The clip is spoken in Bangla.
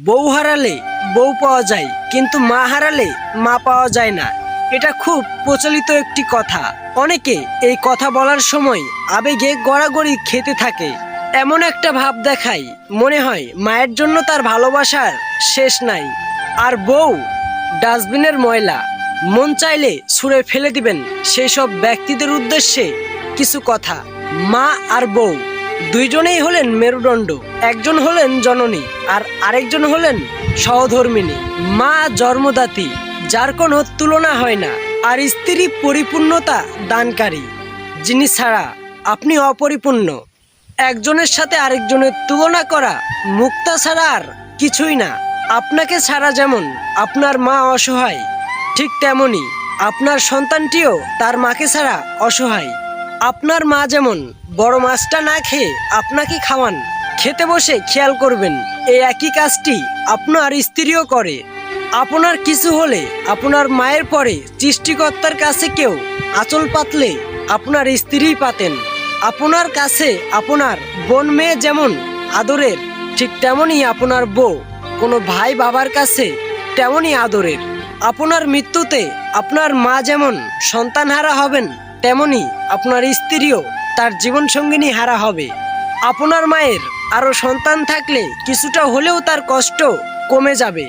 বউ হারালে বউ পাওয়া যায়, কিন্তু মা হারালে মা পাওয়া যায় না। এটা খুব প্রচলিত একটি কথা। অনেকে এই কথা বলার সময় আবেগে গড়াগড়ি খেতে থাকে, এমন একটা ভাব দেখায় মনে হয় মায়ের জন্য তার ভালোবাসার শেষ নাই। আর বউ ডাস্টবিনের ময়লা, মন চাইলে ছুঁড়ে ফেলে দিবেন সেই সব ব্যক্তিদের উদ্দেশ্যে কিছু কথা। মা আর বউ দুইজনেই হলেন মেরুদণ্ড। একজন হলেন জননী আর আরেকজন হলেন সহধর্মিণী। মা জন্মদাত্রী, যার কোনো তুলনা হয় না, আর স্ত্রী পরিপূর্ণতা দানকারী, যিনি ছাড়া আপনি অপরিপূর্ণ। একজনের সাথে আরেকজনের তুলনা করা মুক্তা ছাড়া আর কিছুই না। আপনাকে ছাড়া যেমন আপনার মা অসহায়, ঠিক তেমনি আপনার সন্তানটিও তার মাকে ছাড়া অসহায়। আপনার মা যেমন বড় মাছটা না খেয়ে আপনাকে খাওয়ান, খেতে বসে খেয়াল করবেন এই একই কাজটি আপনার স্ত্রীও করে। আপনার কিছু হলে আপনার মায়ের পরে সৃষ্টিকর্তার কাছে কেউ আঁচল পাতলে আপনার স্ত্রীই পাতেন। আপনার কাছে আপনার বোন মেয়ে যেমন আদরের, ঠিক তেমনই আপনার বউ কোনো ভাই বাবার কাছে তেমনই আদরের। আপনার মৃত্যুতে আপনার মা যেমন সন্তানহারা হবেন, তেমনি আপনার স্ত্রীও তার জীবনসঙ্গিনী হারা হবে। আপনার মায়ের আরও সন্তান থাকলে কিছুটা হলেও তার কষ্ট কমে যাবে।